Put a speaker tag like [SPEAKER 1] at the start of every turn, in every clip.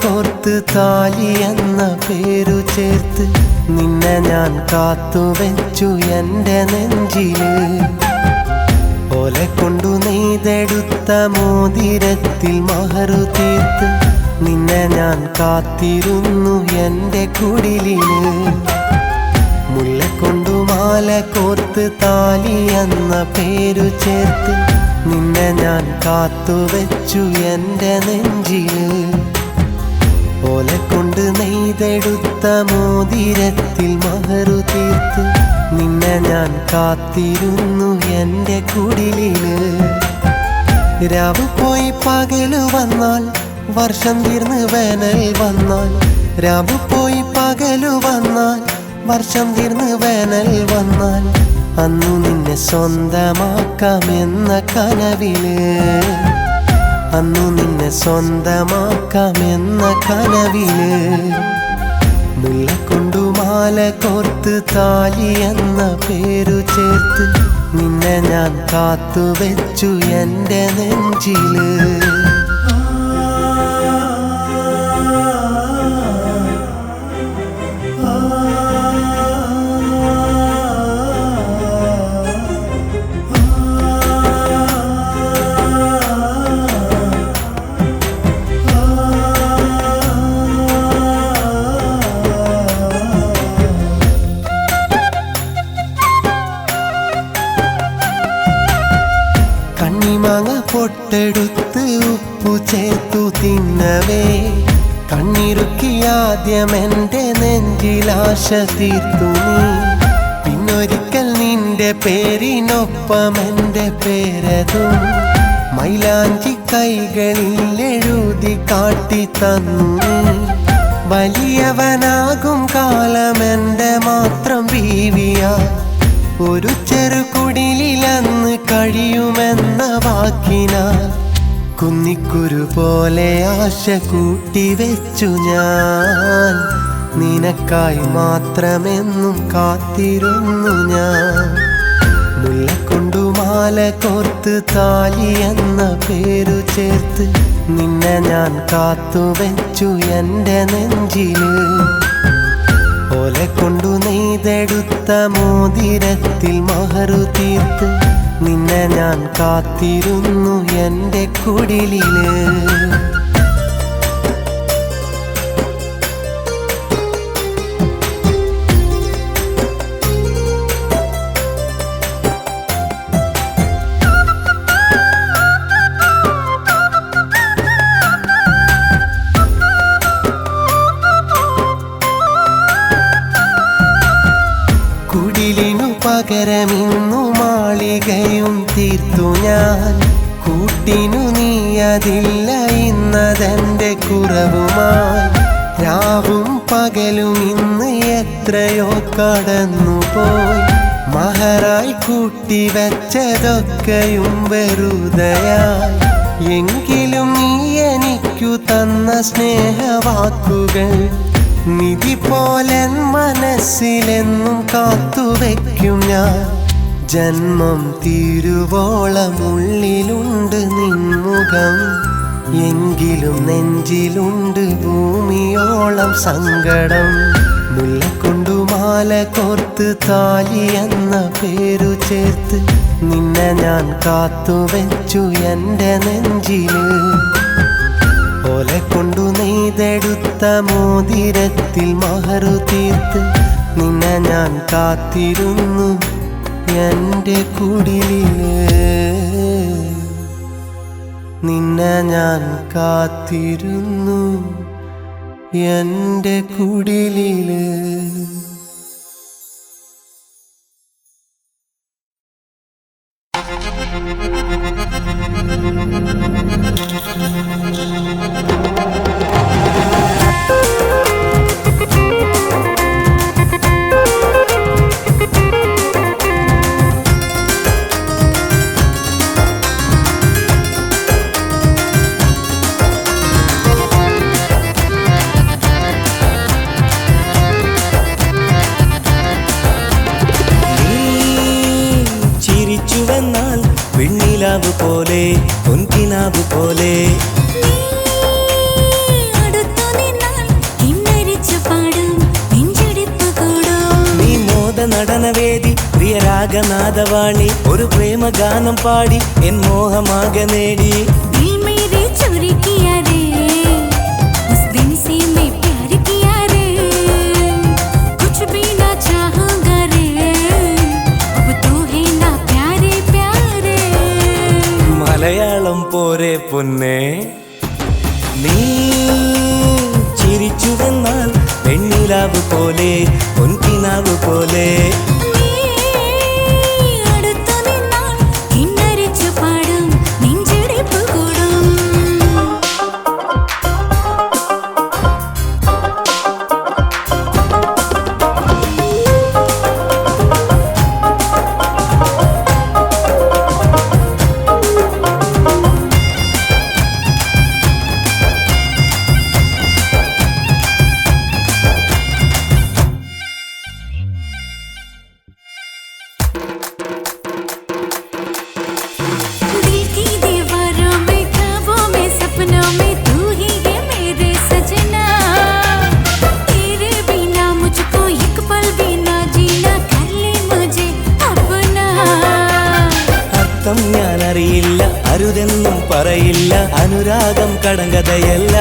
[SPEAKER 1] കോർത്ത് താലി എന്ന പേരു ചേർത്ത് നിന്നെ ഞാൻ കാത്തുവെച്ചു എൻ്റെ നെഞ്ചില്. ഓലെ കൊണ്ടു നെയ്തെടുത്ത മോതിരത്തിൽ മഹറു തീർത്ത് നിന്നെ ഞാൻ കാത്തിരുന്നു എൻ്റെ കുടിലില്. മുല്ലക്കൊണ്ടു മാല കോർത്ത് താലി എന്ന പേരു ചേർത്ത് നിന്നെ ഞാൻ കാത്തുവെച്ചു എൻ്റെ നെഞ്ചില്. ഓലെ കൊണ്ട് നെയ്തെടുത്ത മോതിരത്തിൽ മഹറു തീർത്ത് നിന്നെ ഞാൻ കാത്തിരുന്നു എൻ്റെ കുടിലില്. രാവ് പോയി പകല് വന്നാൽ വർഷം തീർന്ന് വേനൽ വന്നാൽ, രാവ് പോയി പകല് വന്നാൽ വർഷം തീർന്ന് വേനൽ വന്നാൽ അന്നു നിന്നെ സ്വന്തമാക്കാമെന്ന കനവില്, അന്നു നിന്നെ സ്വന്തമാക്കാമെന്ന കനവില്. മുല്ലക്കൊണ്ടു മാല കോർത്ത് താലി എന്ന പേരു ചേർത്ത് നിന്നെ ഞാൻ കാത്തുവെച്ചു എൻ്റെ നെഞ്ചില്. കണ്ണിമാങ്ങ പൊട്ടെടുത്ത് ഉപ്പു ചേർത്തു തിന്നവേ കണ്ണിറുക്കി ആദ്യം എൻ്റെ നെഞ്ചിലാശ തീർത്തു നീ. പിന്നൊരിക്കൽ നിന്റെ പേരിനൊപ്പം എൻ്റെ പേരതും മൈലാഞ്ചി കൈകളിൽ എഴുതി കാട്ടി തന്നു നീ. വലിയവനാകും കാലം എൻ്റെ മാത്രം ബീവിയാ, ഒരു ചെറുകുടിലന്ന് കഴിയുമെന്ന വാക്കിനാൽ കുന്നിക്കുരു പോലെ ആശ കൂട്ടിവെച്ചു ഞാൻ. നിനക്കായി മാത്രമെന്നും കാത്തിരുന്നു ഞാൻ. മുല്ലക്കൊണ്ടു മാല കോർത്ത് താലി എന്ന പേരു ചേർത്ത് നിന്നെ ഞാൻ കാത്തുവെച്ചു എൻ്റെ നെഞ്ചില്. ഓലെ കൊണ്ടു നെയ്തെടുത്ത മോതിരത്തിൽ മഹറു തീർത്ത് നിന്നെ ഞാൻ കാത്തിരുന്നു എൻ്റെ കുടിലില്. കുടിലിനു പകരമിന്നു മാളികയും തീർത്തു ഞാൻ. കൂട്ടിനു നീ അതില്ല ഇന്നതെൻ്റെ കുറവുമായി. രാവും പകലും ഇന്ന് എത്രയോ കടന്നുപോയി. മഹറായി കൂട്ടിവെച്ചതൊക്കെയും വെറുതെയായി. എങ്കിലും നീ എനിക്കു തന്ന സ്നേഹവാക്കുകൾ നിധി പോലെ മനസ്സിലെന്നും കാത്തുവെക്കും ഞാൻ. ജന്മം തീരുവോളം ഉള്ളിലുണ്ട് നിൻമുഖം, എങ്കിലും നെഞ്ചിലുണ്ട് ഭൂമിയോളം സങ്കടം. മുല്ലക്കൊണ്ടു മാല കോർത്ത് താലി എന്ന പേരു ചേർത്ത് നിന്നെ ഞാൻ കാത്തുവെച്ചു എൻ്റെ നെഞ്ചില്. ഓലെ കൊണ്ടു നെയ്തെടുത്ത മോതിരത്തിൽ മഹറു തീർത്ത് നിന്നെ ഞാൻ കാത്തിരുന്നു എൻ്റെ കുടിലില്. നിന്നെ ഞാൻ കാത്തിരുന്നു എൻ്റെ കുടിലില്.
[SPEAKER 2] പോലെ പൊൻകിനാവ് പോലെ
[SPEAKER 3] അടുത്തൊരു
[SPEAKER 2] രാഗനാദവാണി ഒരു പ്രേമഗാനം പാടി എൻ മോഹമാകെ നേടി മലയാളം പോരെ പൊന്നേ നീ ചിരിച്ചുവെന്നാൽ വെണ്ണിലാവ് പോലെ പൊൻകിനാവ് പോലെ ഞാനറിയില്ല അരുതെന്നും പറയില്ല അനുരാഗം കടങ്കഥയല്ല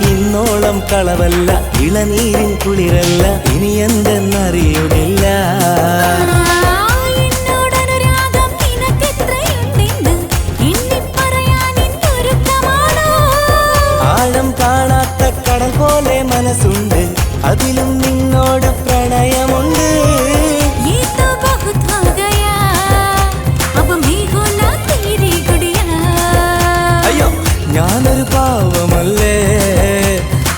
[SPEAKER 2] ഇന്നോളം കളവല്ല ഇളനീരിൻ കുളിരല്ല ഇനി എന്തെന്നറിയുന്നില്ല ആഴം കാണാത്ത കടൽ പോലെ മനസ്സുണ്ട് അതിലും നിന്നോട് പ്രണയമുണ്ട് ഞാനൊരു പാവമല്ലേ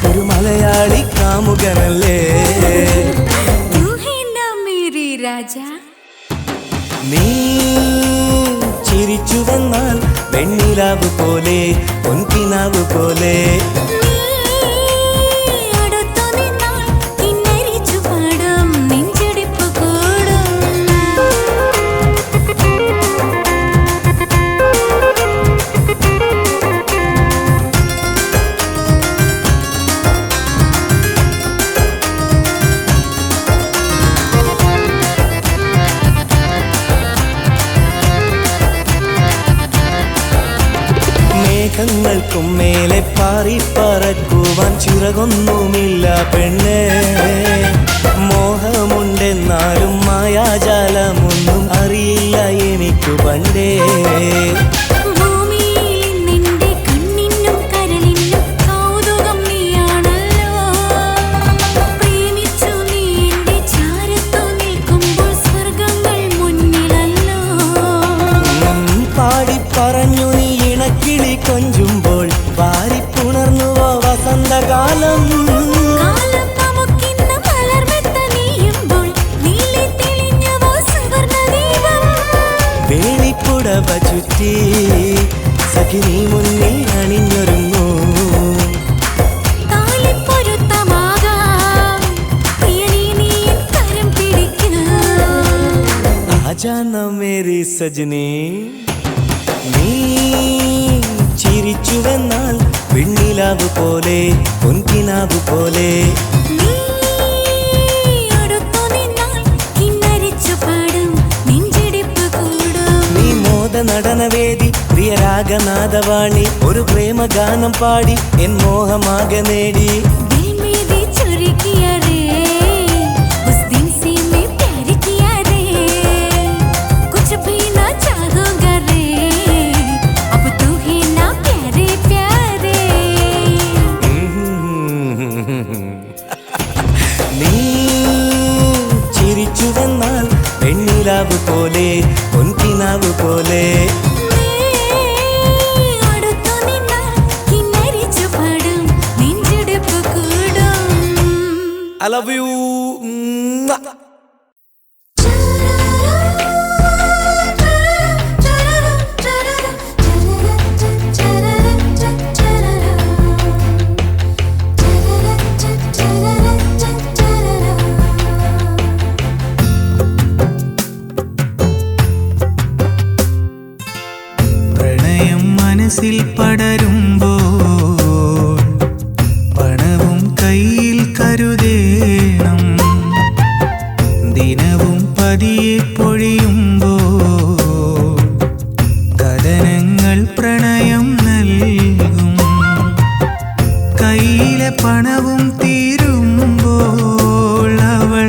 [SPEAKER 2] ഒരു മലയാളി കാമുകനല്ലേ നീ ചിരിച്ചുവെന്നാൽ വെണ്ണിലാവ് പോലെ പൊൻകിനാവ് പോലെ മേഘങ്ങൾക്കും മേലെ പാറി പറക്കുവാൻ ചിറകൊന്നുമില്ല പെണ്ണേ മോഹമുണ്ടെന്നാലും മായാജാലമൊന്നും അറിയില്ല എനിക്കു പണ്ടേ പറഞ്ഞു നീ ഇണക്കിളി കൊഞ്ചുമ്പോൾ വാരിപ്പുണർന്നുവോ വസന്തകാലം വേളിപ്പുടവ ചുറ്റി സഖി നീ മുന്നിൽ അണിഞ്ഞൊരുങ്ങൂ ആജാന മേരി സജനി നീ ചിരിച്ചുവെന്നാൽ വെണ്ണിലാവ് പോലെ പൊൻകിനാവ് പോലെ നീ മോദ നടനവേദി പ്രിയ രാഗനാദവാണി ഒരു പ്രേമഗാനം പാടി എൻ മോഹമാകെ നേടി നീ ചിരിച്ചുവെന്നാൽ വെണ്ണിലാവ് പോലെ പൊൻകിനാവ് പോലെ I love you.
[SPEAKER 3] പ്രണയം മനസ്സിൽ പടരുമ്പോൾ പണവും കയ്യിൽ കരുതേണം. കയ്യിലെ പണവും തീരുമ്പോൾ അവൾ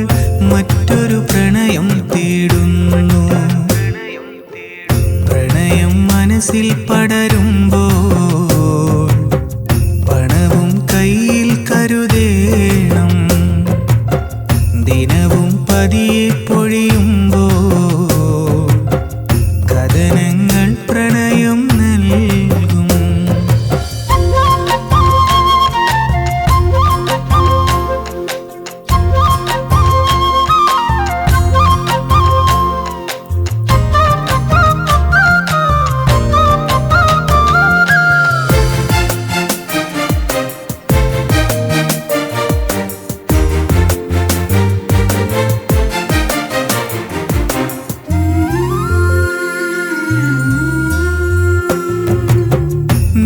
[SPEAKER 3] മറ്റൊരു പ്രണയം തേടുന്നു. പ്രണയം മനസ്സിൽ പടരുമ്പോൾ പണവും കയ്യിൽ കരുതേണം. ദിനവും പതിയെ പൊഴിയുമ്പോൾ കഥനങ്ങൾ പ്രണയം നൽകും.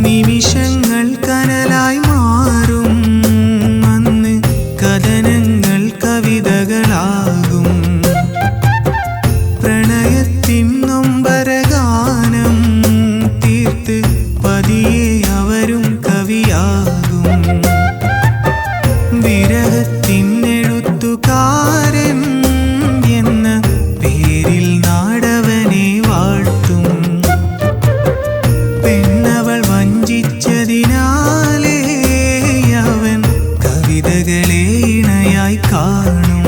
[SPEAKER 3] നിമിഷങ്ങൾ കനലായി മാറും, അന്ന് കഥനങ്ങൾ കവിതകളാകും. പ്രണയത്തിൻ നൊമ്പരഗാനം തീർത്ത് പതിയെ അവരും കവിയാകും. വിരഹത്തിൻ എഴുത്തുകാരൻ എന്ന പേരിൽ നാടവനെ വാഴ്ത്തും. പെണ്ണവൾ വഞ്ചിച്ചതിനാലേ അവൻ കവിതകളെ ഇണയായി കാണും.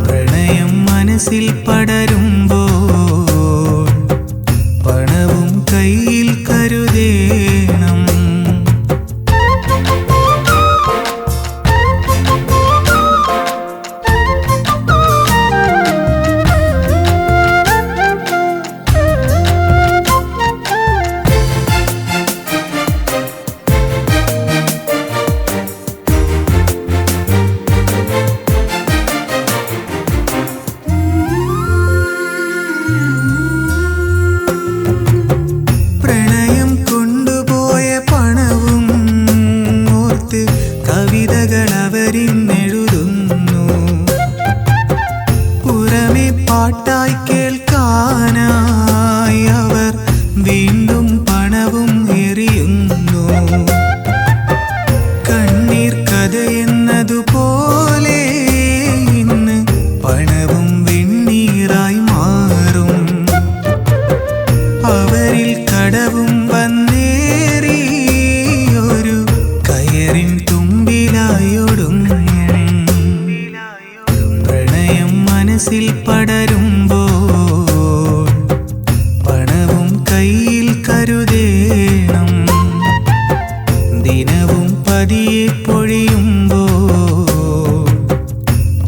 [SPEAKER 3] പ്രണയം മനസ്സിൽ പടരുമ്പോൾ പണവും കയ്യിൽ കരുതേണം. പ്രണയം കൊണ്ടുപോയ പണവും ഓർത്ത് കവിതകൾ അവരിന്നെഴുതുന്നു. പുറമെ പാട്ടായി കേൾക്കാനായി അവർ വീണ്ടും പണവും എറിയുന്നു. കണ്ണീർ കഥയെന്നതുപോലെ ഇന്ന് പണവും വെണ്ണീറായി മാറും. അവരിൽ കടവും വന്നേറി ഒരു കയറിൻ തുമ്പിലായൊടുങ്ങും. പ്രണയം മനസ്സിൽ പടരുമ്പോൾ പണവും കയ്യിൽ കരുതേണം. ദിനവും പതിയെ പൊഴിയുമ്പോൾ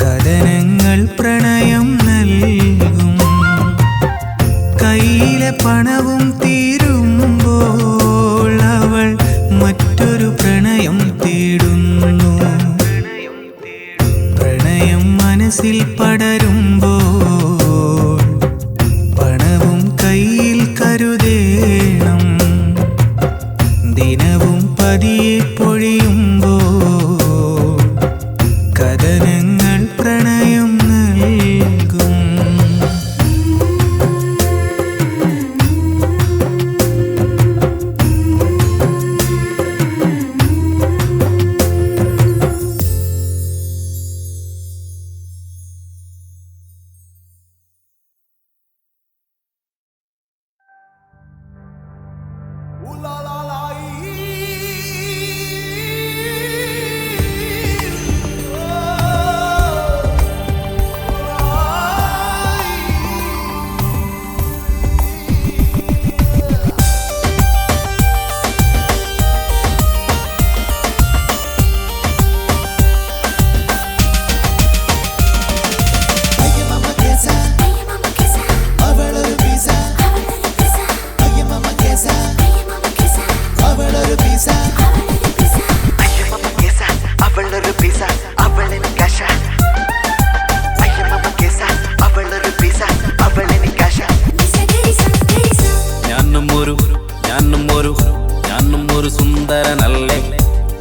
[SPEAKER 3] കഥനങ്ങൾ പ്രണയം നൽകും. കയ്യിലെ പണവും തീരുമ്പോൾ അവൾ മറ്റൊരു പ്രണയം തേടുന്നു. പ്രണയം മനസ്സിൽ പടരുമ്പോൾ പണവും കയ്യിൽ കരുതേണം. ദിനവും പതിയെ പൊഴിയുമ്പോൾ കഥനങ്ങൾ പ്രണയം നൽകും.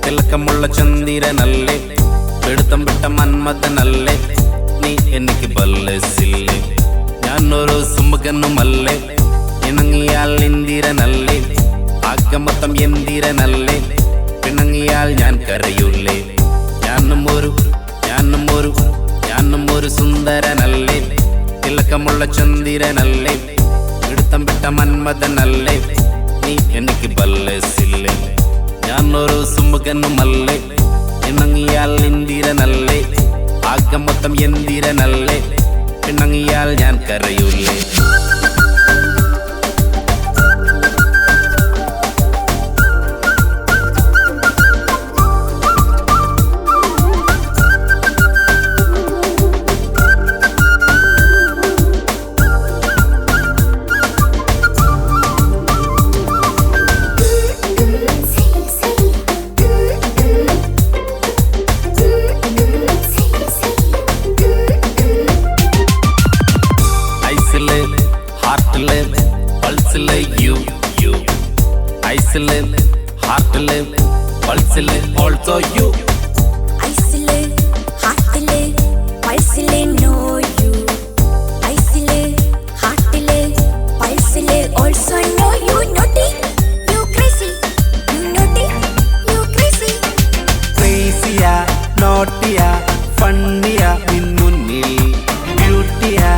[SPEAKER 2] തിളക്കമുള്ള ചന്ദ്രനല്ലേ, പിടുത്തം വിട്ട മന്മഥനല്ലേ, നീ എനിക്ക് ബല്ലസില്ലേ. ഞാനൊരു സുമുഖനുമല്ലേ, ഇണങ്ങിയാൽ ഇന്ദിരനല്ലേ, ആകമൊത്തം എന്തിരനല്ലേ, കരയൂലേ. ഞാനും ഒരു സുന്ദരനല്ലേ, തിളക്കമുള്ള ചന്ദ്രനല്ലേ, പിടുത്തം വിട്ട മന്മഥനല്ലേ, നീ എനിക്ക് ബല്ലസില്ലേ. ഞാനൊരു സുമുഖനുമല്ലേ, ഇണങ്ങിയാൽ ഇന്ദിരനല്ലേ, ആകെ മൊത്തം എന്തിരനല്ലേ, പിണങ്ങിയാൽ ഞാൻ കരയൂലേ. Also you.
[SPEAKER 4] Icele, heartile, pulsele, know you. Icele, heartile, pulsele, also know you. Naughty, you crazy. You naughty, you crazy.
[SPEAKER 2] Crazy-യാ, naughty-യാ, funny-യാ നിൻ മുന്നിൽ. Beauty-യാ,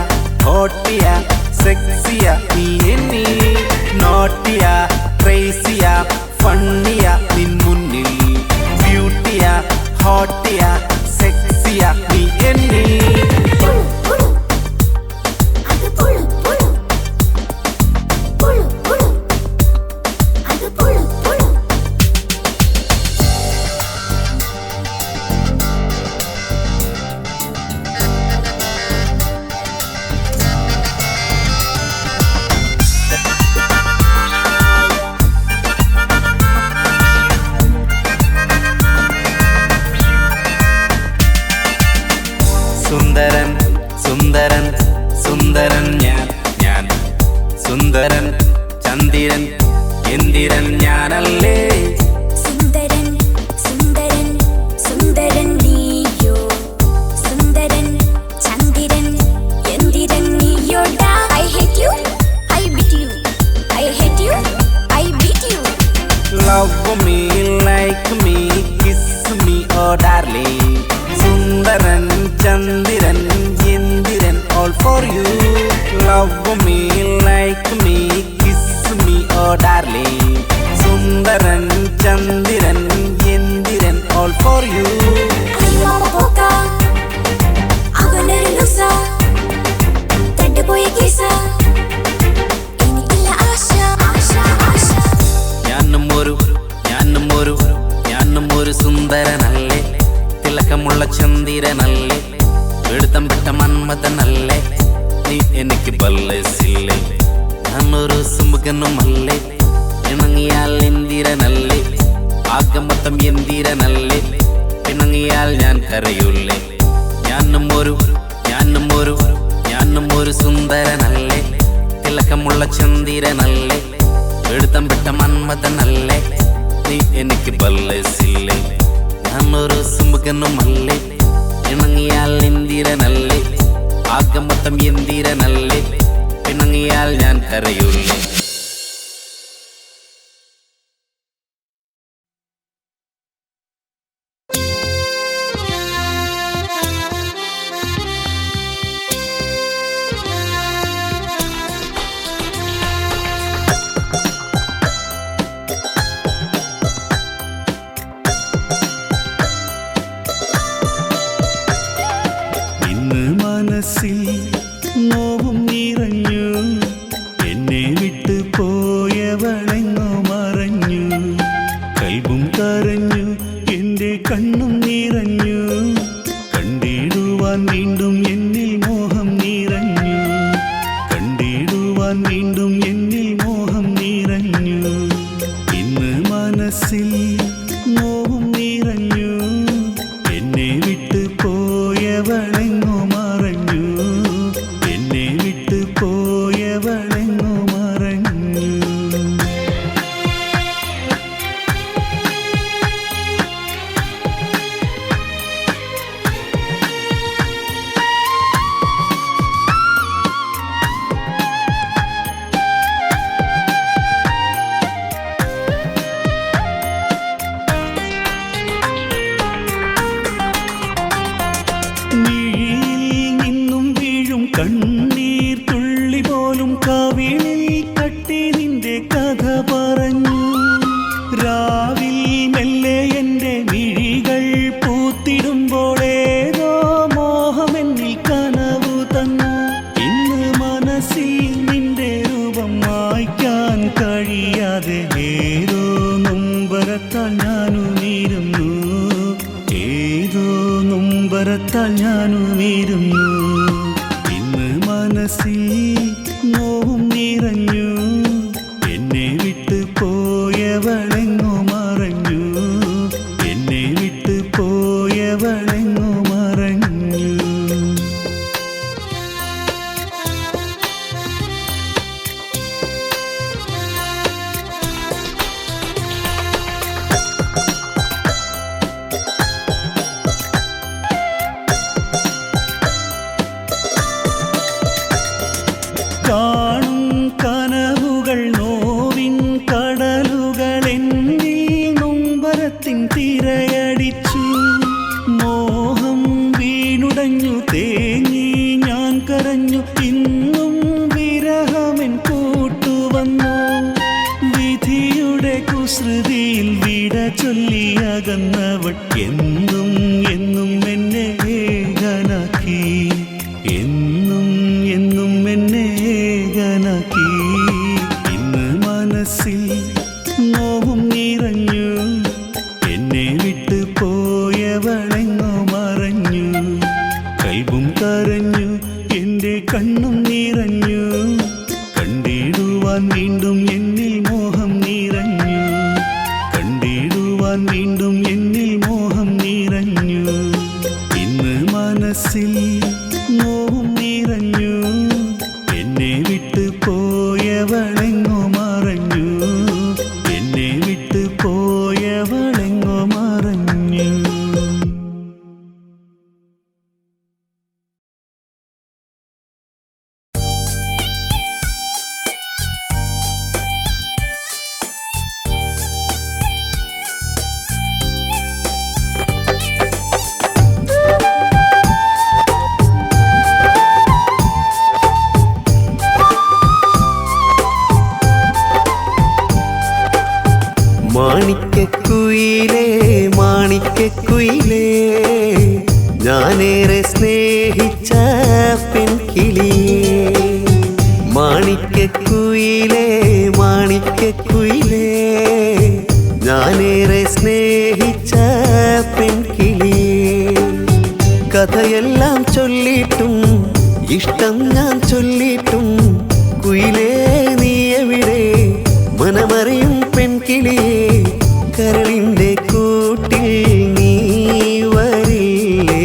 [SPEAKER 2] hot-യാ, sexy-യാ നീ എന്നിൽ. Naughty-യാ, crazy-യാ, funny-യാ നിൻ മുന്നിൽ. Beauty-യാ, hot-യാ, sexy-യാ നീ എന്നിൽ.
[SPEAKER 4] Pulu, pulu, adu pulu, pulu, pulu, pulu, adu pulu, pulu.
[SPEAKER 2] സുന്ദരൻ സുന്ദരൻ സുന്ദരൻ ഞാൻ സുന്ദരൻ ചന്ദ്രൻ എന്തിരൻ ഞാനല്ലേ.
[SPEAKER 4] സുന്ദരൻ സുന്ദരൻ സുന്ദരൻ നീയോ, സുന്ദരൻ ചന്ദ്രൻ Enthiran നീയോടാ. I hate you, I beat you, I hate you, I beat you.
[SPEAKER 2] Love me, like me, kiss me, oh darling. Sundaran Chandran Enthiran all for you. Love me, like me, kiss me, oh darling. Sundaran Chandran Enthiran all for you.
[SPEAKER 4] അയ്യോ പോക്ക അവനൊരു ലൂസ, തട്ടുപോയ കേസ, എനിക്കില്ല ആശ ആശ ആശ. ഞാനും ഒരു സുന്ദരനല്ലേ, തിളക്കമുള്ള ചന്ദ്രനല്ലേ, പിടുത്തം വിട്ട മന്മഥനല്ലേ, നീ എനിക്ക് ബല്ലസില്ലേ. ഞാനൊരു സുമുഖനുമല്ലേ, ഇണങ്ങിയാൽ ഇന്ദിരനല്ലേ, ആകെ മൊത്തം എന്തിരനല്ലേ, പിണങ്ങിയാൽ ഞാൻ കരയൂലേ. ഞാനും ഒരു സുന്ദരനല്ലേ, തിളക്കമുള്ള ചന്ദ്രനല്ലേ, പിടുത്തം വിട്ട മന്മഥനല്ലേ, നീ എനിക്ക് ബല്ലസില്ലേ. ഞാനൊരു സുമുഖനുമല്ലേ, ഇണങ്ങിയാൽ ഇന്ദിരനല്ലേ, ആകെ മൊത്തം എന്തിരനല്ലേ, പിണങ്ങിയാൽ ഞാൻ കരയൂലേ.
[SPEAKER 3] ഇന്ന് മനസ്സിൽ നോവും നിറഞ്ഞു, എന്നെ വിട്ടു പോയവളെങ്ങോ മറഞ്ഞു. കൽബും കരഞ്ഞു, എൻ്റെ കണ്ണും നിറഞ്ഞു, കണ്ടിടുവാൻ വീണ്ടും എന്നിൽ മോഹം നിറഞ്ഞു, കണ്ടിടുവാൻ വീണ്ടും എന്നിൽ മോഹം നിറഞ്ഞു. ഇന്ന് മനസ്സിൽ നോവും നിറഞ്ഞു, എന്നെ വിട്ടു പോയവളെങ്ങോ മറഞ്ഞു, എന്നെ വിട്ടു പോയവളെങ്ങോ മറഞ്ഞു. ഞാനുമീരുന്നു, ഏതോ നൊമ്പരത്താൽ ഞാനുമീരുന്നു. ഇന്ന് മനസ്സിൽ നോവും നിറഞ്ഞു, എന്നെ വിട്ടു പോയവളെങ്ങോ മറഞ്ഞു, എന്നെ വിട്ടു പോയവളെങ്ങോ മറഞ്ഞു. കാണും കനവുകൾ നോവിൻ കടലുകൾ എന്നിൽ നൊമ്പരത്തിൻ തിരയടിച്ചു. മോഹം വീണുടഞ്ഞു തേങ്ങി ഞാൻ കരഞ്ഞു, ഇന്നും വിരഹമെൻ കൂട്ടുവന്നു. വിധിയുടെ കുസൃതിയിൽ വിട ചൊല്ലിയകന്നവൾ എന്നും എന്നും എന്നെ ഏകനാക്കി, എന്നും എന്നും എന്നെ ഏകനാക്കി. ഇന്ന് മനസ്സിൽ നോവും നിറഞ്ഞു, എന്നെ വിട്ടു പോയവളെങ്ങോ മറഞ്ഞു. കൽബും കരഞ്ഞു, എൻ്റെ കണ്ണും നിറഞ്ഞു, കണ്ടിടുവാൻ വീണ്ടും എന്നിൽ മോഹം നിറഞ്ഞു, കണ്ടിടുവാൻ വീണ്ടും എന്നിൽ മോഹം നിറഞ്ഞു. ഇന്ന് മനസ്സിൽ നോവും നിറഞ്ഞു, എന്നെ വിട്ടു പോയവളെങ്ങോ മറഞ്ഞു, എന്നെ വിട്ടു പോയവളെങ്ങോ മറഞ്ഞു.
[SPEAKER 1] മാണിക്കക്കുയിലേ മാണിക്കക്കുയിലേ, ഞാനേറെ സ്നേഹിച്ച പെൺകിളിയേ. മാണിക്കക്കുയിലേ മാണിക്കക്കുയിലേ, ഞാനേറെ സ്നേഹിച്ച പെൺകിളിയേ. കഥയെല്ലാം ചൊല്ലിട്ടും ഇഷ്ടം ഞാൻ ചൊല്ലിട്ടും, കുയിലേ നീ എവിടെ മനമറിയും പെൺകിളിയേ. കരളിൻ്റെ കൂട്ടിൽ നീ വരില്ലേ,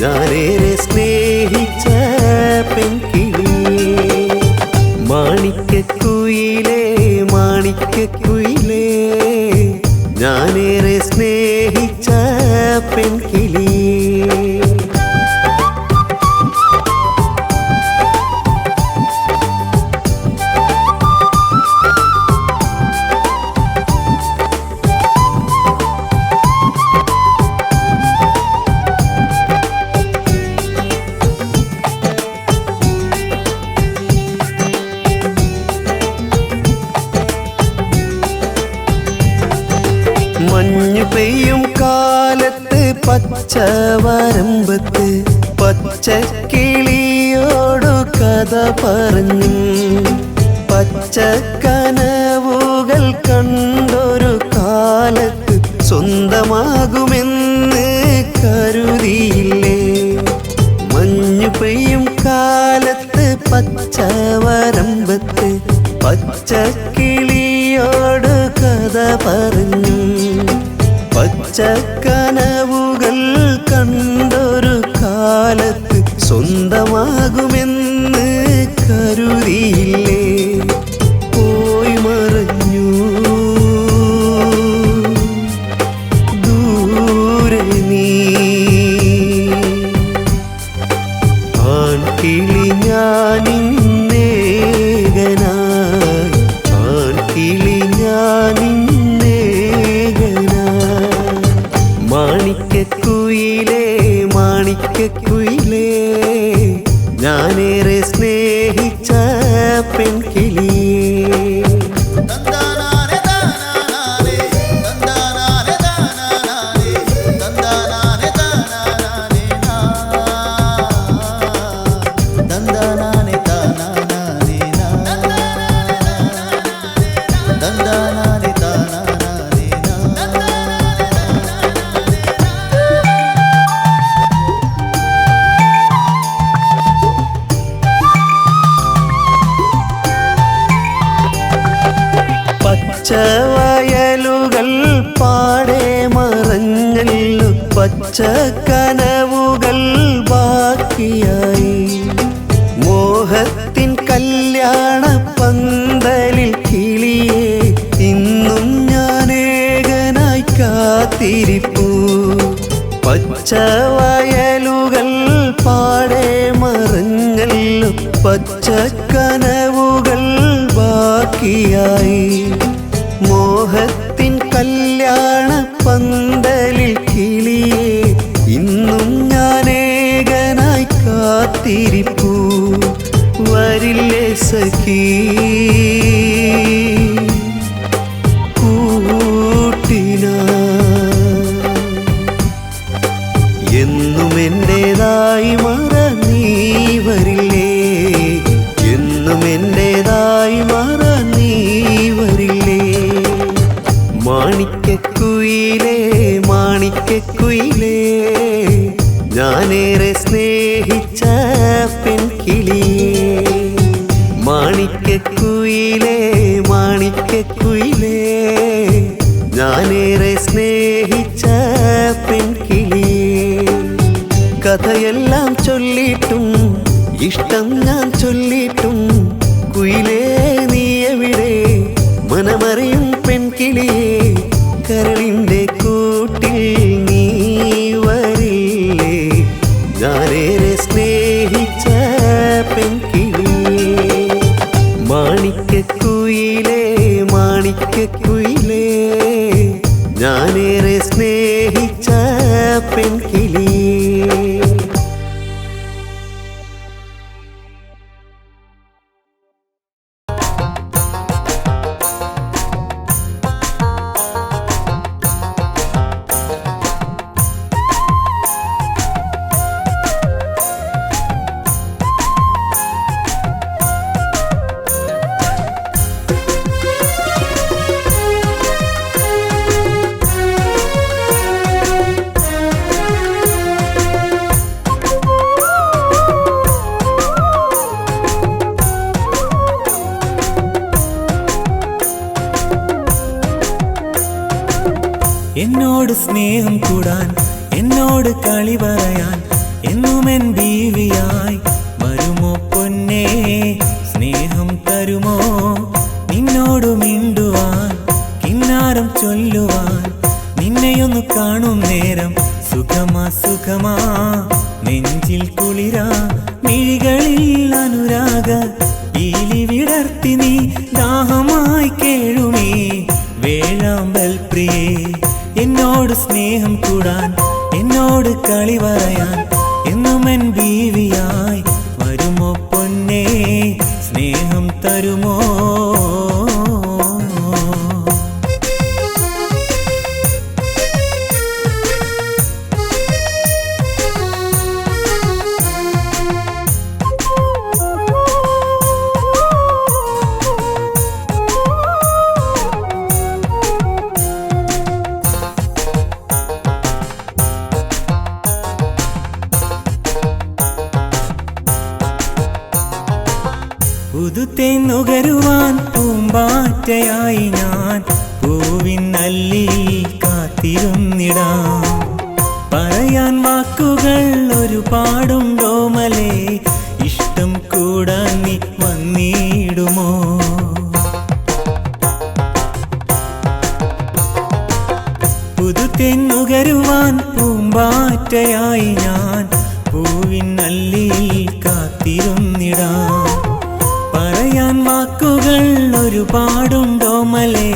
[SPEAKER 1] ഞാനേറെ സ്നേഹിച്ച പെൺകിളിയേ. മാണിക്കക്കുയിലേ മാണിക്കക്കുയിലേ, ഞാനേറെ സ്നേഹിച്ച പെൺകിളിയേ. മഞ്ഞു പെയ്യും കാലത്ത് പച്ചവരമ്പത്ത് പച്ചക്കിളിയോടു കഥ പറഞ്ഞു. പച്ചക്കനവുകൾ കണ്ടൊരു കാലത്ത് സ്വന്തമാകുമെന്ന് കരുതിയില്ലേ. മഞ്ഞു പെയ്യും കാലത്ത് പച്ചവരമ്പത്ത് പച്ചക്കിളിയോട് കഥ പറഞ്ഞു. പച്ചക്കനവുകൾ കണ്ടൊരു കാലത്ത് സ്വന്തമാകുമെന്ന് കരുതിയില്ലേ. പോയി മറഞ്ഞു ദൂരെ നീ, ആൺകിളി ഞാനിന്നേകനായി, ആൺകിളി ഞാനിന്നേകനായി. മാണിക്കക്കുയിലേ മാണിക്കക്കുയിലേ, ഞാനേറെ സ്നേഹിച്ച പെൺകിളിയേ. പച്ചവയലുകൾ പാടെ മറഞ്ഞല്ലോ, പച്ചക്കനവുകൾ ബാക്കിയായി. മോഹത്തിൻ കല്യാണ പന്തലിൽ കിളിയെ ഇന്നും ഞാനേകനായി കാത്തിരിപ്പു. പച്ചവയലുകൾ പാടെ മറഞ്ഞല്ലോ, പച്ചക്കനവുകൾ ബാക്കിയായി. മോഹത്തിൻ കല്യാണ പന്തലിൽ കിളിയെ ഇന്നും ഞാനേകനായി കാത്തിരിപ്പു. വരില്ലേ സഖി കൂട്ടിനാ, എന്നും എന്റേതായി മറ നീ വരില്ലേ, എന്നും എന്റേതായി മറ നീ വരില്ലേ. മാണിക്കക്കുയിലേ മാണിക്കക്കുയിലേ, ഞാനേറെ സ്നേഹിച്ച പെൺകിളിയേ. മാണിക്കക്കുയിലേ മാണിക്കക്കുയിലേ, ഞാനേറെ സ്നേഹിച്ച പെൺകിളിയേ. കഥയെല്ലാം ചൊല്ലിട്ടും ഇഷ്ടം ഞാൻ ചൊല്ലിട്ടും, കുയിലേ നീ എവിടെ മനമറിയും പെൺകിളിയേ. കരളിൻ്റെ കൂട്ടിൽ നീ വരില്ലേ, ഞാനേറെ സ്നേഹിച്ച പെൺകിളിയേ. മാണിക്കക്കുയിലേ മാണിക്കക്കുയിലേ, ഞാനേറെ സ്നേഹിച്ച പെൺകിളിയേ.
[SPEAKER 2] എന്നോട് സ്നേഹം കൂടാൻ, എന്നോട് കളി പറയാൻ, എന്നുമെൻ ബീവിയായി വരുമോ പൊന്നേ. സ്നേഹം തരുമോ നിന്നോട് മിണ്ടുവാൻ, കിന്നാരം ചൊല്ലുവാൻ, നിന്നെയൊന്നു കാണും നേരം സുഖമാ സുഖമാ. നെഞ്ചിൽ കുളിരാ, മിഴികളിൽ അനുരാഗ പീലി വിടർത്തി നീ ദാഹമായി കേഴുമേ വേഴാമ്പൽ പ്രിയേ. എന്നോട് സ്നേഹം കൂടാൻ, എന്നോട് കളി പറയാൻ, എന്നുമെൻ ബീവിയായി വരുമോ പൊന്നേ. സ്നേഹം തരുമോ പുതുത്തേൻ നുകരുവാൻ പൂമ്പാറ്റയായി ഞാൻ പൂവിൻ അല്ലിൽ കാത്തിരുന്നിടാം. പറയാൻ വാക്കുകൾ ഒരുപാടുണ്ടോ മലേ, ഇഷ്ടം കൂടാൻ നീ വന്നിടുമോ. പുതുത്തേൻ നുകരുവാൻ പൂമ്പാറ്റയായി ഞാൻ പൂവിൻ അല്ലിൽ കാത്തിരുന്നിടാം. പറയാൻ വാക്കുകൾ ഒരുപാടുണ്ടോ മലേ,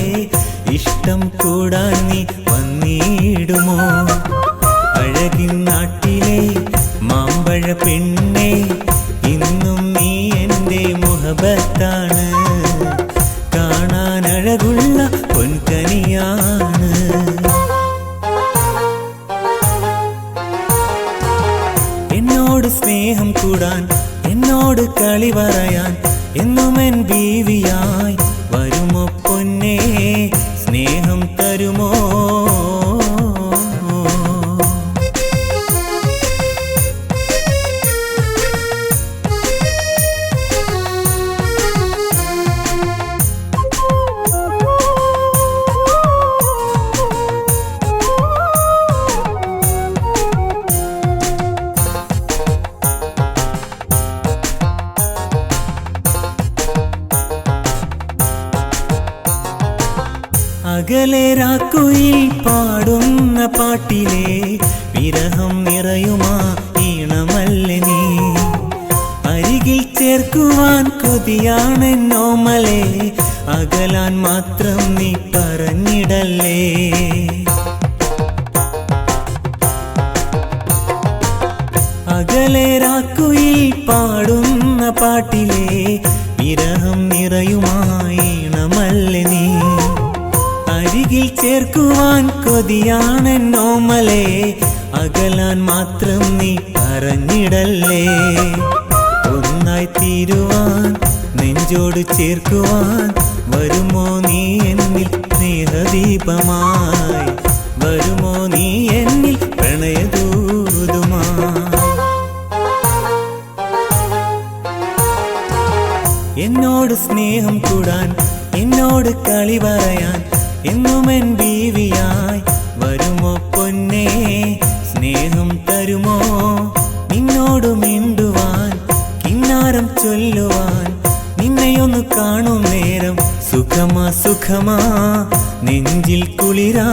[SPEAKER 2] ഇഷ്ടം കൂടാൻ നീ വന്നിടുമോ. അഴകിൻ നാട്ടിലെ മാമ്പഴ പെണ്ണേ, ഇന്നും നീ എൻ്റെ മുഹബത്താണ്. കാണാൻ അഴകുള്ള പൊൻകനിയാണ്. എന്നോട് സ്നേഹം കൂടാൻ, എന്നോട് കളി പറയാൻ, എന്നുമെൻ ബീവിയായി വരുമോ പൊന്നേ. സ്നേഹം തരുമോ
[SPEAKER 3] അകലെ രാക്കുയിൽ പാടുന്ന പാട്ടിലെ വിരഹം നിറയുമാ ഈണമല്ലേ നീ. അരികിൽ ചേർക്കുവാൻ കൊതിയാണെന്നോമലേ, അകലാൻ മാത്രം നീ പറഞ്ഞിടല്ലേ. അകലെ രാക്കുയിൽ പാടുന്ന പാട്ടിലെ വിരഹം നിറയുമായിണമല്ലേ നീ. അരികിൽ ചേർക്കുവാൻ കൊതിയാണെന്നോമലേ, അകലാൻ മാത്രം നീ പറഞ്ഞിടല്ലേ. ഒന്നായി തീരുവാൻ നെഞ്ചോട് ചേർക്കുവാൻ വരുമോ നീ എന്നിൽ സ്നേഹദീപമായി, വരുമോ നീ എന്നിൽ പ്രണയദൂതുമായി. എന്നോട് സ്നേഹം കൂടാൻ, എന്നോട് കളി പറയാൻ, എന്നുമെൻ ബീവിയായി വരുമോ പൊന്നേ. സ്നേഹം തരുമോ നിന്നോട് മിണ്ടുവാൻ, കിന്നാരം ചൊല്ലുവാൻ, നിന്നെയൊന്നു കാണും നേരം സുഖമാ സുഖമാ. നെഞ്ചിൽ കുളിരാ,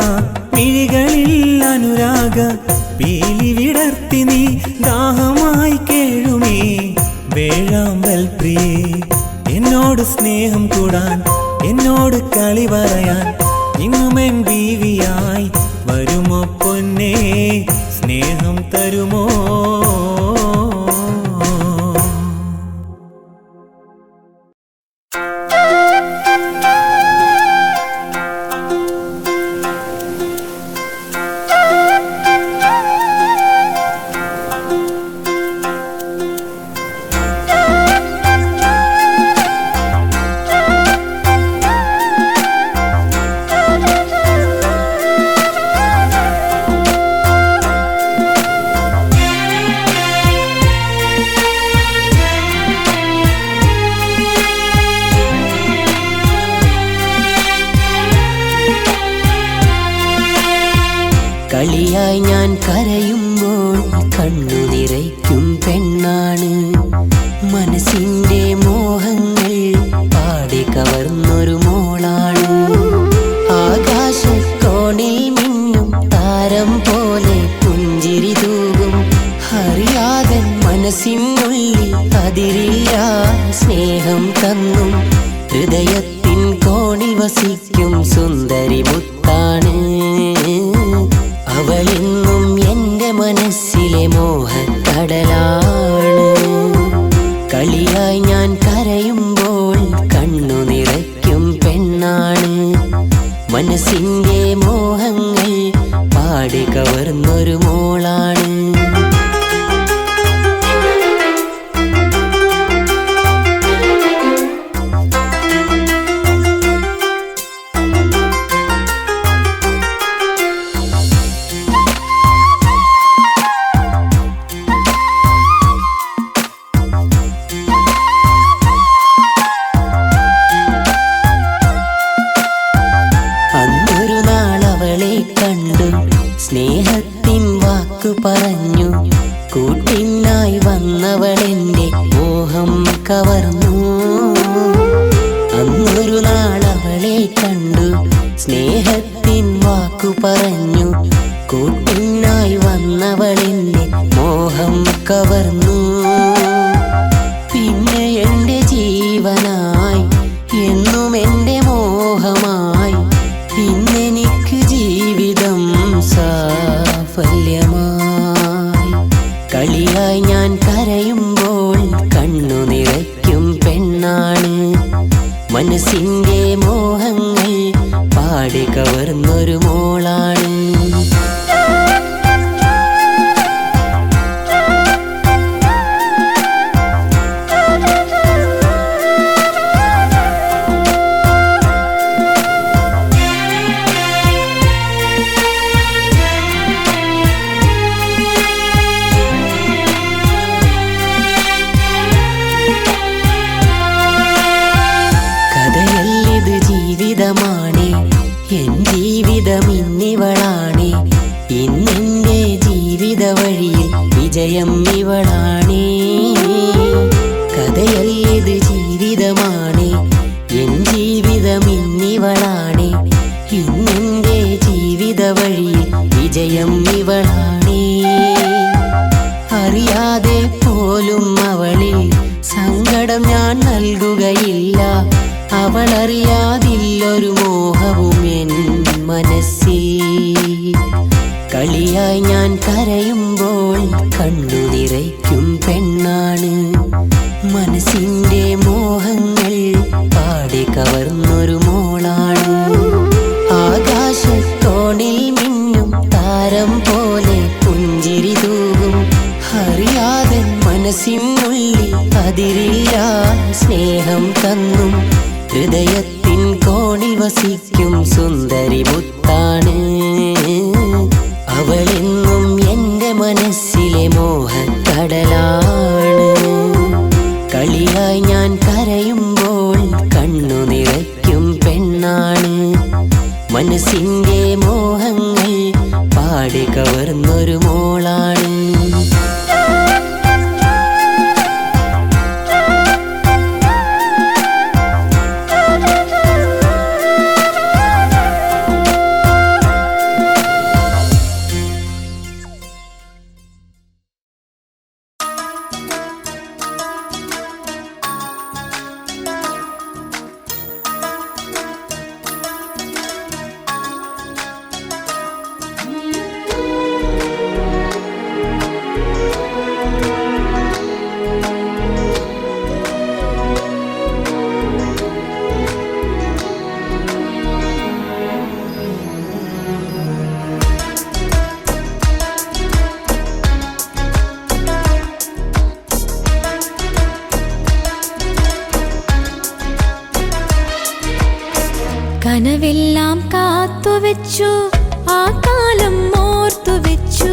[SPEAKER 3] മിഴികളിൽ അനുരാഗ പീലി വിടർത്തി നീ ദാഹമായി കേഴുമേ വേഴാമ്പൽ പ്രിയേ. എന്നോട് സ്നേഹം കൂടാൻ, എന്നോട് കളി പറയാൻ, ഇന്നുമെൻ ബീവിയായി വരുമോ പൊന്നേ. സ്നേഹം തരുമോ?
[SPEAKER 5] കളിയായി ഞാൻ കരയുമ്പോൾ കണ്ണു നിറയ്ക്കും പെണ്ണാണ്. മനസ്സിന്റെ മോഹങ്ങൾ പാടി കവർന്നൊരു മോളാണ്. ആകാശക്കോണിൽ മിന്നും താരം പോലെ പുഞ്ചിരി തൂകും. അറിയാതെ മനസ്സിനുള്ളിൽ അതിരില്ല സ്നേഹം തന്നും. ഹൃദയത്തിൻ കോണിൽ വസിക്കും സുന്ദരി മുത്താണ്. അവളെന്നും എൻ്റെ മനസ്സിലെ മോഹക്കടലാണ്. കളിയായി ഞാൻ കരയുമ്പോൾ കണ്ണു നിറയ്ക്കും പെണ്ണാണ്. മനസ്സിൻ്റെ മോഹങ്ങൾ പാടി കവർന്നൊരു മോളാണ്. സ്നേഹത്തിൻ വാക്കു പറഞ്ഞു കൂട്ടിനായി വന്നവളെന്റെ മോഹം കവർന്നു. അന്നൊരു നാളവളെ കണ്ടു സ്നേഹത്തിൻ വാക്കു പറഞ്ഞു കൂട്ടിനായി വന്നവളെന്റെ മോഹം കവർന്നു. പിന്നെ എൻ്റെ ജീവനായി എന്നും എൻ്റെ മോഹമായി ഇന്നെനിക്ക് ജീവിതം സാഫല്യമായി. കളിയായി ഞാൻ കരയുമ്പോൾ കണ്ണു നിറയ്ക്കും പെണ്ണാണ്. മനസ്സിൻ്റെ മോഹങ്ങൾ പാടി കവർന്നൊരു മോളാണ്. ജീവിതമാണ് എൻ ജീവിതം ഇന്നിവളാണ്. ഇന്നെൻ്റെ ജീവിത വഴിയിൽ വിജയം ഇവളാണ്. കഥയല്ലിത് ജീവിതമാണ് എൻ ജീവിതം ഇന്നിവളാണ്. ഇന്നെൻ്റെ വിജയം ഇവളാണേ. അറിയാതെ പോലും അവളിൽ സങ്കടം ഞാൻ നൽകുകയില്ല. അവളറിയാതില്ലൊരു മോഹവും എൻ മനസ്സിൽ. കളിയായി ഞാൻ കരയുമ്പോൾ കണ്ണു നിറയ്ക്കും പെണ്ണാണ്. മനസ്സിന്റെ മോഹങ്ങൾ പാടി കവർന്നൊരു മോളാണ്. ആകാശത്തോണിൽ മിന്നും താരം പോലെ പുഞ്ചിരി തൂകും. അറിയാതെ മനസ്സിനുള്ളിൽ അതിരില്ല സ്നേഹം തന്നും. ഹൃദയത്തിൻ കോണിൽ വസിക്കും സുന്ദരി മുത്താണ്. അവളെന്നും എൻ്റെ മനസ്സിലെ മോഹക്കടലാണ്. കളിയായി ഞാൻ കരയുമ്പോൾ കണ്ണു നിറയ്ക്കും പെണ്ണാണ്. മനസ്സിൻ്റെ മോഹങ്ങൾ പാടി കവർന്നൊരു മോളാണ്.
[SPEAKER 6] കനവെല്ലാം കാത്തുവെച്ചു, ആ കാലം ഓർത്തുവെച്ചു.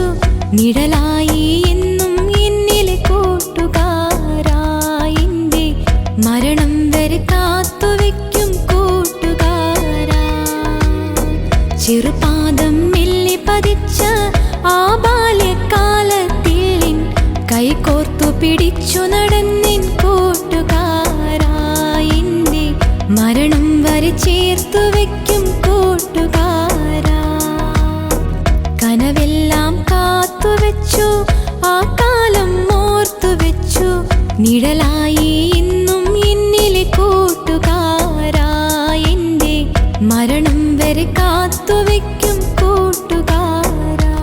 [SPEAKER 6] നിഴലായി എന്നും എന്നിലെ കൂട്ടുകാരായിന്റെ മരണം വരെ കാത്തുവെക്കും കൂട്ടുകാരാ. ചെറുപാദം മെല്ലി പതിച്ച ആ ബാല്യകാലത്തിൽ കൈകോർത്തു പിടിച്ചു നടന്നിൻ കൂട്ടുകാരായിന്റെ മരണം വരെ ചേർത്തു വെക്കും കൂട്ടുകാരാ. കനവെല്ലാം കാത്തുവെച്ചു, ആ കാലം ഓർത്തുവെച്ചു. നിഴലായി എന്നും എന്നിലെ കൂട്ടുകാരാ. എന്റെ മരണം വരെ കാത്തുവെക്കും കൂട്ടുകാരാ.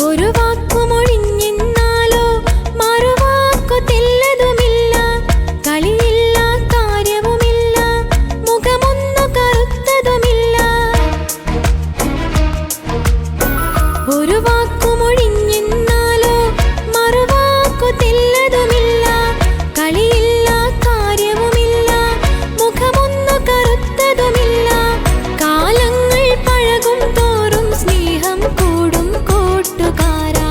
[SPEAKER 6] ഒരു വാക്കുമൊഴിഞ്ഞെന്നാലോ മറുവാക്കു തെല്ലതുമില്ല. കളിയില്ല, കാര്യവുമില്ല, മുഖമൊന്നു കറുത്തതുമില്ല. ഒരു വാക്കുമൊഴിഞ്ഞെന്നാലോ മറുവാക്കു തെല്ലതുമില്ല. കളിയില്ല, കാര്യവുമില്ല, മുഖമൊന്നു കറുത്തതുമില്ല. കാലങ്ങൾ പഴകും തോറും സ്നേഹം കൂടും കൂട്ടുകാരാ.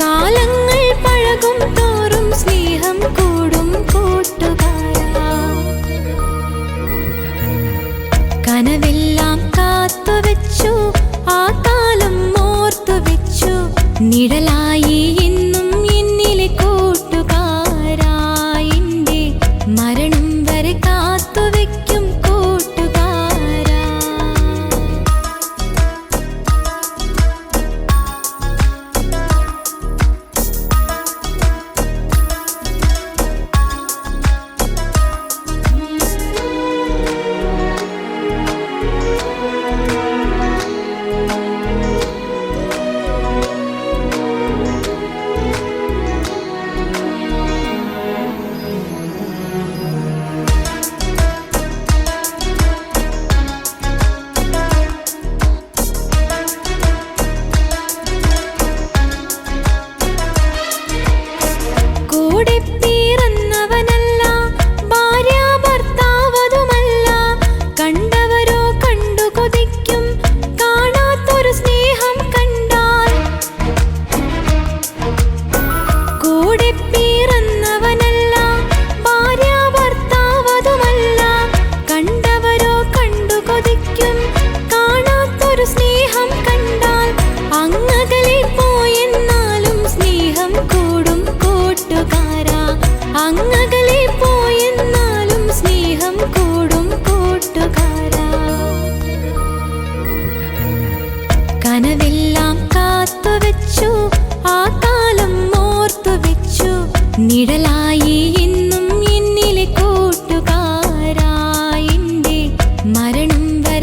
[SPEAKER 6] കാലങ്ങൾ പഴകും തോറും സ്നേഹം കൂടും കൂട്ടുകാരാ. കനവെല്ലാം കാത്തുവെച്ചു, ആ കാലം ഓർത്തുവെച്ചു. നിഴലായി എന്നും എന്നിലെ കൂട്ടുകാരാ. എന്റെ മരണം വരെ കാത്തുവെക്കും കൂട്ടുകാരാ.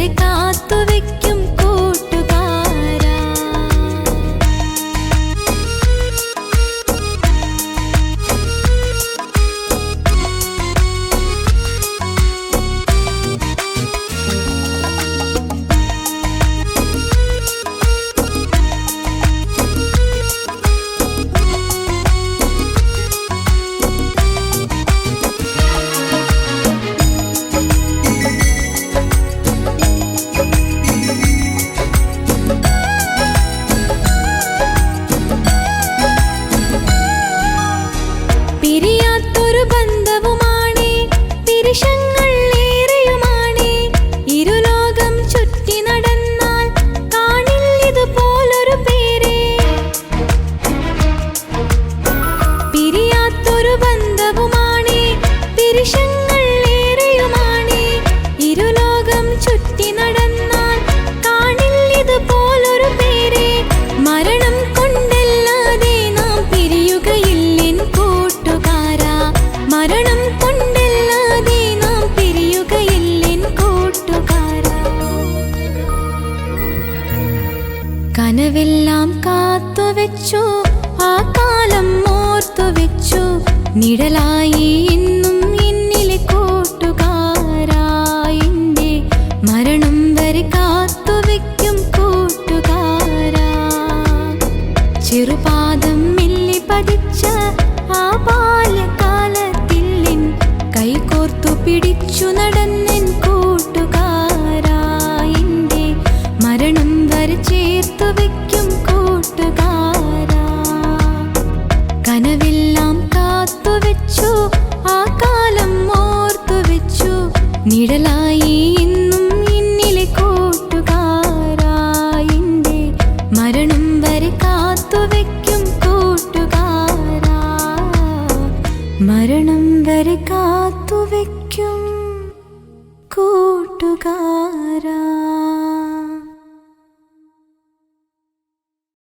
[SPEAKER 6] എന്നിലെ കാത്തുവെക്കും കൂട്ടുകാരാ. പിരിയാത്തൊരു ബന്ധവുമാണേ, പിരിശങ്ങൾ ഏറെയുമാണേ. ഇരുലോകം ചുറ്റി നടന്നാൽ കാണില്ലിതുപോലൊരു പേരേ. പിരിയാത്തൊരു ബന്ധവുമാണേ, പിരിശങ്ങൾ ഏറെയുമാണേ. ഇരുലോകം ചുറ്റി നടന്നാൽ കാണില്ലിതുപോലൊരു പേരേ. മരണം കൊണ്ടല്ലാതെ നാം പിരിയുകയില്ലെൻ കൂട്ടുകാരാ. മരണം കൊണ്ടല്ലാതെ നാം പിരിയുകയില്ലെൻ കൂട്ടുകാരാ. കനവെല്ലാം കാത്തുവെച്ചു, ആ കാലം ഓർത്തുവെച്ചു. നിഴലായി